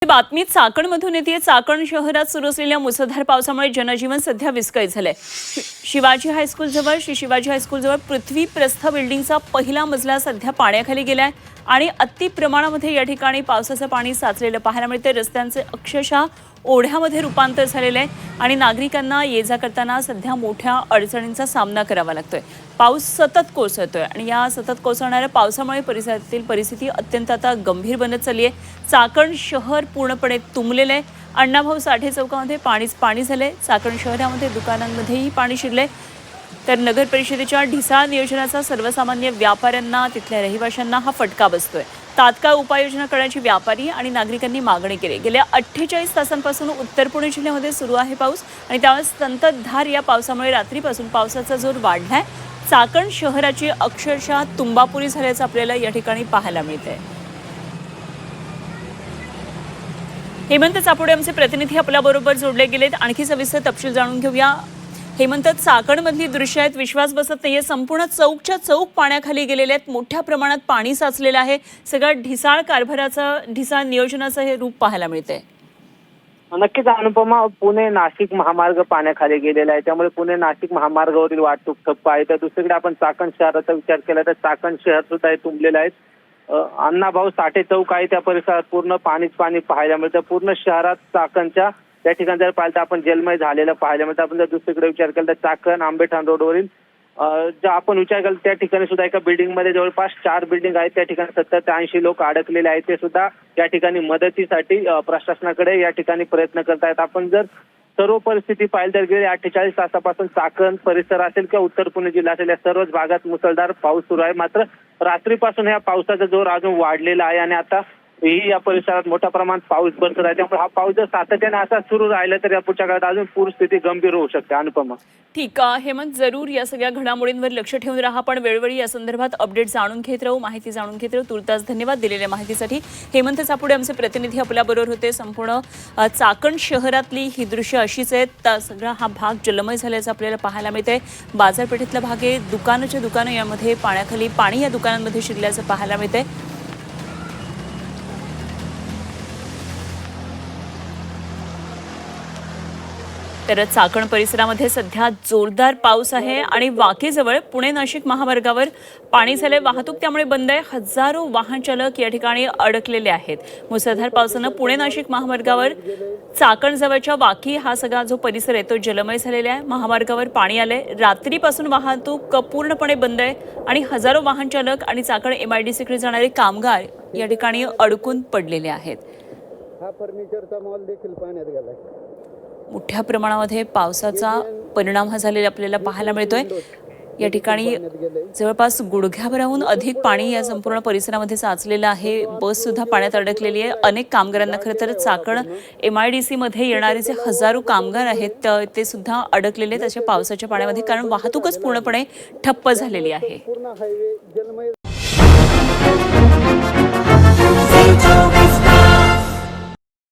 बातमी चाकणमधून येते। चाकण शहरात सुरू असलेल्या मुसळधार पावसामुळे जनजीवन सध्या विस्कळीत झालंय। शिवाजी हायस्कूल जवळ शिवाजी हायस्कूल जवळ पृथ्वी प्रस्थ बिल्डिंगचा पहिला मजला सध्या पाण्याखाली गेलाय आणि अति प्रमाणामध्ये या ठिकाणी पावसाचं पाणी साचलेलं पाहायला मिळते। रस्त्यांचे अक्षरशः ओढ्यामध्ये रूपांतर झालेलं आहे आणि नागरिकांना ये-जा करताना सध्या मोठ्या अडचणींचा सामना करावा लागतोय। पाऊस सतत कोसळतोय आणि या सतत कोसळणाऱ्या पावसामुळे परिसरातील परिस्थिती अत्यंत आता गंभीर बनत चालली आहे। चाकण शहर पूर्णपणे तुंबलेलं आहे। अण्णाभाऊ साठे चौकामध्ये पाणी झालंय। चाकण शहरामध्ये दुकानांमध्येही पाणी शिरलंय। तर नगर परिषदेच्या ढिसाळ नियोजनाचा सर्वसामान्य व्यापाऱ्यांना तिथल्या रहिवाशांना हा फटका बसतोय। तात्काळ उपाययोजना करण्याची व्यापारी आणि नागरिकांनी मागणी केली। गेल्या 48 तासांपासून उत्तर पुणे जिल्ह्यामध्ये सुरू आहे पाऊस आणि त्यामुळे संततधार या पावसामुळे रात्रीपासून पावसाचा जोर वाढलाय। चाकण शहराची अक्षरशः तुंबापुरी झाल्याचं आपल्याला या ठिकाणी पाहायला मिळतंय। हेमंत चापोडे आमचे प्रतिनिधी आपल्याबरोबर जोडले गेलेत। आणखी सविस्तर तपशील जाणून घेऊया। हेमंत, चाकणमधली दृश्य आहेत, विश्वास बसत नाहीये। संपूर्ण चौकच्या चौक पाण्याखाली गेलेले आहेत। मोठ्या प्रमाणात पाणी साचलेलं आहे। सगळं ढिसाळ कारभाराचं ढिसाळ नियोजनाचं हे रूप पाहायला मिळतंय। नक्कीच अनुपमा, पुणे नाशिक महामार्ग पाण्याखाली गेलेला आहे। त्यामुळे पुणे नाशिक महामार्गावरील वाहतूक ठप्प आहे। तर दुसरीकडे आपण चाकण शहराचा विचार केला तर चाकण शहर सुद्धा हे तुंबलेलं आहे। अण्णाभाऊ साठे चौक आहे त्या परिसरात पूर्ण पाणीच पाणी पाहायला मिळतं। पूर्ण शहरात चाकणच्या त्या ठिकाणी जर पाहिलं तर आपण जलमय झालेलं पाहायला मिळतं। आपण जर दुसरीकडे विचार केला तर चाकण आंबेठाण रोडवरील जर आपण विचार केला त्या ठिकाणी सुद्धा एका बिल्डिंगमध्ये जवळपास 4 बिल्डिंग आहेत। त्या ठिकाणी 70 ते 80 लोक अडकलेले आहेत। ते सुद्धा या ठिकाणी मदतीसाठी प्रशासनाकडे या ठिकाणी प्रयत्न करत आहेत। आपण जर सर्व परिस्थिती पाहिली तर गेल्या 48 तासापासून चाकण परिसर असेल किंवा उत्तर पुणे जिल्हा असेल या सर्वच भागात मुसळधार पाऊस सुरू आहे। मात्र रात्रीपासून या पावसाचा जोर अजून वाढलेला आहे आणि आता ही या परिसरात मोठ्या प्रमाणात पाऊस बसत आहे। त्यामुळे हा पाऊस जर सातत्याने असा सुरू राहिला तर या पुढच्या काळात अजून पूरस्थिती गंभीर होऊ शकते। अनुपमा, ठीक आहे हेमंत, जरूर या सगळ्या घडामोडींवर लक्ष ठेवून राहा। पण वेळोवेळी या संदर्भात अपडेट जाणून घेत राहू, माहिती जाणून घेत राहू। तुर्तास धन्यवाद दिलेल्या माहितीसाठी। हेमंत चापोडे आमचे प्रतिनिधी आपल्याबरोबर होते। संपूर्ण चाकण शहरातली ही दृश्य अशीच आहेत। सगळा हा भाग जलमय झाल्याचं आपल्याला पाहायला मिळतंय। बाजारपेठेतला भाग आहे, दुकानं यामध्ये पाण्याखाली पाणी या दुकानांमध्ये शिरल्याचं पाहायला मिळतंय। तर चाकण परिसरामध्ये सध्या जोरदार पाऊस आहे आणि वाकेजवळ पुणे नाशिक महामार्गावर पाणी झाले। वाहतूक त्यामुळे बंद आहे। हजारो वाहन चालक या ठिकाणी अडकलेले आहेत। मुसळधार पावसानं पुणे नाशिक महामार्गावर चाकण जवळच्या वाकी हा सगळा जो परिसर आहे तो जलमय झालेला आहे। महामार्गावर पाणी आलंय। रात्रीपासून वाहतूक पूर्णपणे बंद आहे आणि हजारो वाहन चालक आणि चाकण MIDC कडे जाणारे कामगार या ठिकाणी अडकून पडलेले आहेत। हा फर्निचरचा मॉल देखील पाण्यात गेलाय। मोठ्या प्रमाणामध्ये पावसाचा परिणाम हा झालेला आपल्याला पाहायला मिळतोय। या ठिकाणी जवळपास गुडघ्याभराहून अधिक पाणी या संपूर्ण परिसरामध्ये साचलेलं आहे। बस सुद्धा पाण्यात अडकलेली आहे। अनेक कामगारांना खरं तर चाकण MIDC मध्ये येणारे जे हजारो कामगार आहेत ते सुद्धा अडकलेले आहेत अशा पावसाच्या पाण्यामध्ये, कारण वाहतूकच पूर्णपणे ठप्प झालेली आहे। पूर्ण हायवे जलमय